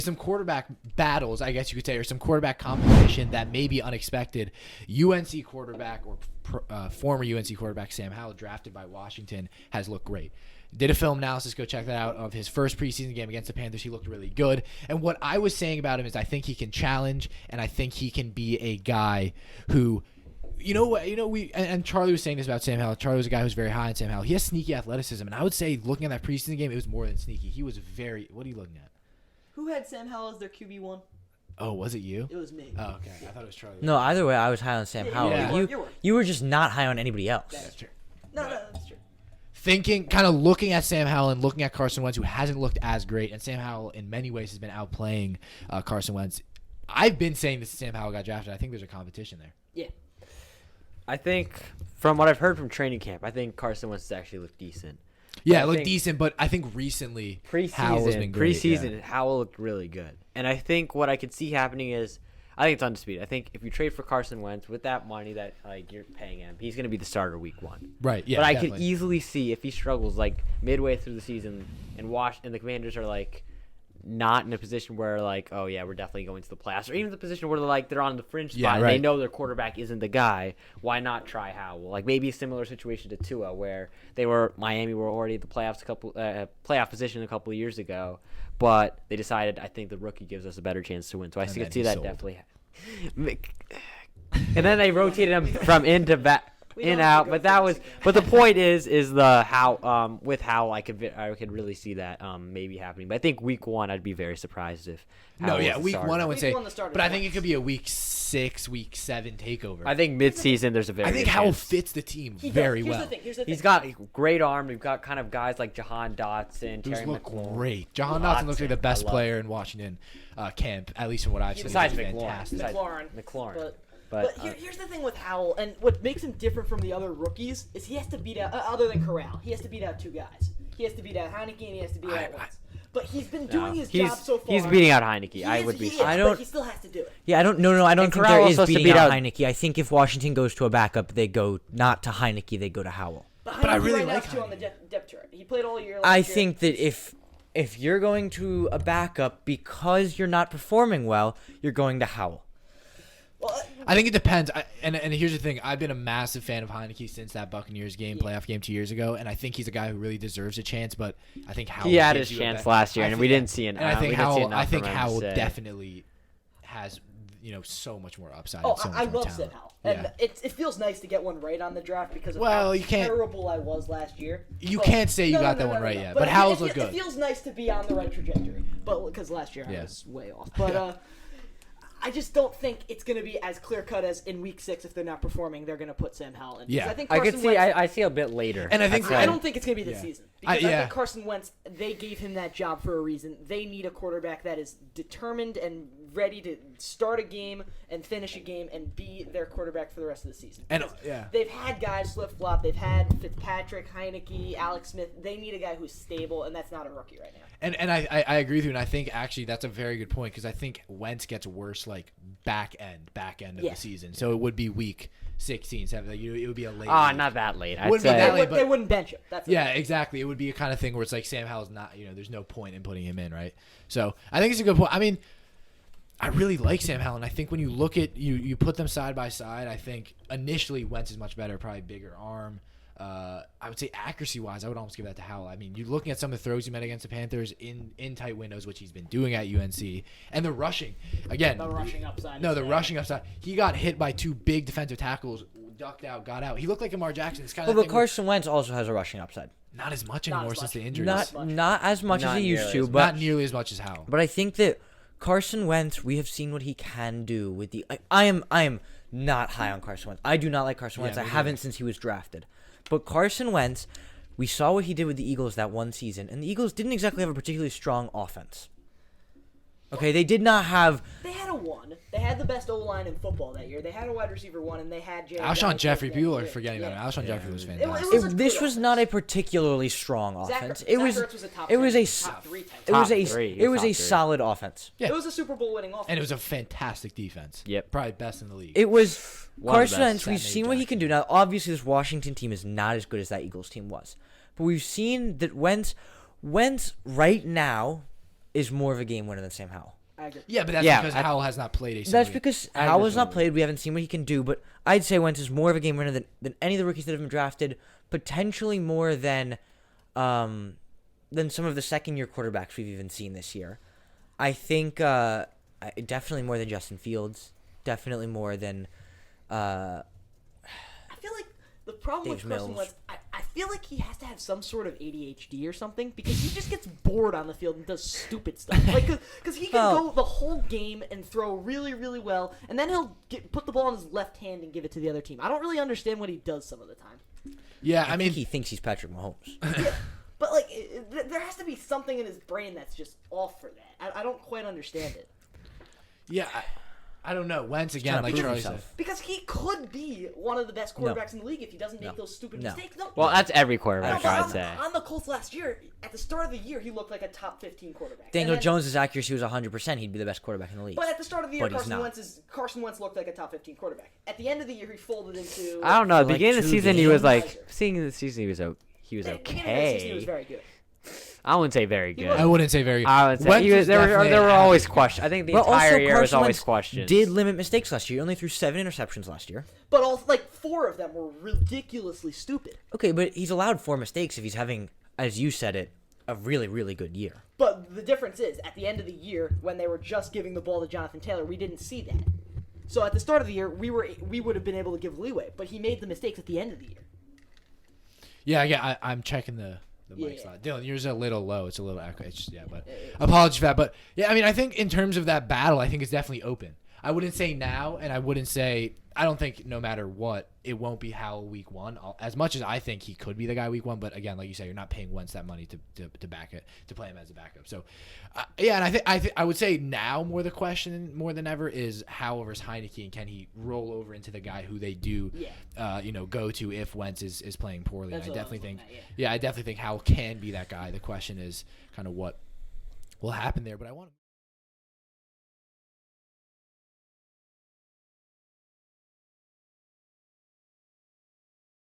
some quarterback battles, I guess you could say, or some quarterback competition that may be unexpected. UNC quarterback or former UNC quarterback Sam Howell, drafted by Washington, has looked great. Did a film analysis, go check that out, of his first preseason game against the Panthers. He looked really good. And what I was saying about him is I think he can challenge, and I think he can be a guy who, and Charlie was saying this about Sam Howell. Charlie was a guy who's very high on Sam Howell. He has sneaky athleticism, and I would say looking at that preseason game, it was more than sneaky. He was very – what are you looking at? Who had Sam Howell as their QB1? Oh, was it you? It was me. Oh, okay. I thought it was Charlie. No, either way, I was high on Sam Howell. Yeah. You were just not high on anybody else. That's true. No, that's true. Kind of looking at Sam Howell and looking at Carson Wentz, who hasn't looked as great, and Sam Howell in many ways has been outplaying Carson Wentz. I've been saying this since Sam Howell got drafted. I think there's a competition there. Yeah. I think, from what I've heard from training camp, I think Carson Wentz has actually looked decent. Yeah, it looked decent, but I think recently Howell has been great. Preseason, Howell looked really good. And I think what I could see happening is, I think it's undisputed. I think if you trade for Carson Wentz with that money that you're paying him, he's going to be the starter week 1. Right, yeah. But I definitely. could easily see if he struggles midway through the season and the Commanders are not in a position where oh yeah, we're definitely going to the playoffs, or even the position where they're on the fringe spot and they know their quarterback isn't the guy. Why not try Howell? Maybe a similar situation to Tua, where Miami were already at the playoffs playoff position a couple of years ago, but they decided I think the rookie gives us a better chance to win. So I could see that definitely. And then they rotated him from in to back. In out, but the point is the how with Howell I could really see that maybe happening. But I think week 1 I'd be very surprised if week 1 I would say, but I think it could be a week 6, week 7 takeover. I think mid-season there's a very. I think Howell fits the team very well. Here's the thing. He's got a great arm. We've got kind of guys like Jahan Dotson, Terry McLaurin. Great. Jahan Dotson looks like the best player in Washington camp, at least from what I've seen. Besides McLaurin. But here's the thing with Howell, and what makes him different from the other rookies is he has to beat out, other than Corral, he has to beat out 2 guys. He has to beat out Heineke and he has to beat out Wentz. But he's been doing his job so far. He's beating out Heineke. But he still has to do it. Yeah, I don't think there is beating out Heineke. I think if Washington goes to a backup, they go not to Heineke, they go to Howell. But I really like Heineke on the depth chart. He played all year last year. I think that if you're going to a backup because you're not performing well, you're going to Howell. Well, I think it depends. And here's the thing. I've been a massive fan of Heineke since that Buccaneers playoff game 2 years ago, and I think he's a guy who really deserves a chance. But I think Howell. He had his chance last year, and we didn't see it. And I think Howell definitely has so much more upside. Oh, and so much I more love Sam talent. Howell, and it feels nice to get one right on the draft because of you can't, terrible I was last year. You can't say you got that one right yet, but Howell's look good. It feels nice to be on the right trajectory, but because last year I was way off. But I just don't think it's going to be as clear cut as in week 6 if they're not performing. They're going to put Sam Howell in. Yeah, I think I see a bit later, and I don't think it's going to be this season because I think Carson Wentz. They gave him that job for a reason. They need a quarterback that is determined and ready to start a game and finish a game and be their quarterback for the rest of the season. And they've had guys flip flop. They've had Fitzpatrick, Heineke, Alex Smith. They need a guy who's stable, and that's not a rookie right now. And I agree with you, and I think actually that's a very good point because I think Wentz gets worse back end of the season. So it would be week 16, 17. It would be a late. Not that late. They wouldn't bench him. Exactly. It would be a kind of thing where it's like Sam Howell's not. There's no point in putting him in, right? So I think it's a good point. I mean, I really like Sam Howell, and I think when you look at you put them side by side, I think initially Wentz is much better, probably bigger arm. I would say accuracy-wise, I would almost give that to Howell. I mean, you're looking at some of the throws he made against the Panthers in tight windows, which he's been doing at UNC, and the rushing. Again, the rushing upside. No, the rushing upside. He got hit by 2 big defensive tackles, ducked out, got out. He looked like Lamar Jackson. It's kind of but Carson Wentz also has a rushing upside. Not as much anymore since the injuries. Not as much as he used to, but not nearly as much as Howell. But I think that Carson Wentz, we have seen what he can do with the. I am not high on Carson Wentz. I do not like Carson Wentz. I haven't since he was drafted. But Carson Wentz, we saw what he did with the Eagles that one season, and the Eagles didn't exactly have a particularly strong offense. Okay, they did not have. They had a 1. They had the best O-line in football that year. They had a wide receiver 1, and they had Alshon Jeffrey. People are forgetting about him. Alshon Jeffrey was fantastic. This was not a particularly strong offense. It was a solid offense. Yeah. It was a Super Bowl winning offense. And it was a fantastic defense. Yep. Probably best in the league. It was Carson Wentz. We've seen what he can do. Now, obviously, this Washington team is not as good as that Eagles team was. But we've seen that Wentz right now, is more of a game winner than Sam Howell. I agree. Yeah, but that's because Howell has not played a That's because Howell has not played. We haven't seen what he can do. But I'd say Wentz is more of a game winner than any of the rookies that have been drafted. Potentially more than some of the second-year quarterbacks we've even seen this year. I think definitely more than Justin Fields. Definitely more than. I feel like the problem with Carson Wentz, I feel like he has to have some sort of ADHD or something because he just gets bored on the field and does stupid stuff. Like, because he can go the whole game and throw really, really well, and then he'll put the ball in his left hand and give it to the other team. I don't really understand what he does some of the time. Yeah, I mean, he thinks he's Patrick Mahomes. Yeah, but like, there has to be something in his brain that's just off for that. I don't quite understand it. Yeah. I don't know. Wentz, again, like Charlie said. Because he could be one of the best quarterbacks in the league if he doesn't make those stupid mistakes. Well, that's every quarterback, I'd say. On the Colts last year, at the start of the year, he looked like a top 15 quarterback. Daniel Jones' accuracy was 100%. He'd be the best quarterback in the league. But at the start of the year, Carson Wentz looked like a top 15 quarterback. At the end of the year, he folded into... I don't know. At the beginning of the season, he was like... Beginning of the season, he was okay. At the beginning of the season, he was very good. I wouldn't say very good. I wouldn't say very good. I would say there were always questions. I think the entire year was always questions. Did limit mistakes last year. He only threw 7 interceptions last year. But all 4 of them were ridiculously stupid. Okay, but he's allowed 4 mistakes if he's having, as you said it, a really, really good year. But the difference is, at the end of the year, when they were just giving the ball to Jonathan Taylor, we didn't see that. So at the start of the year, we would have been able to give leeway, but he made the mistakes at the end of the year. Yeah, I'm checking the mic slot. Dylan, yours is a little low. It's a little echo. It's just, but apologies for that. But yeah, I mean, I think in terms of that battle, I think it's definitely open. I wouldn't say now, and I wouldn't say I don't think no matter what, it won't be Howell week 1. As much as I think he could be the guy week 1, but again, like you say, you're not paying Wentz that money to back it, to play him as a backup. So, yeah, and I would say now more the question more than ever is Howell versus Heineke, and can he roll over into the guy who they do, go to if Wentz is playing poorly. And I definitely think, I definitely think Howell can be that guy. The question is kind of what will happen there, but I want to.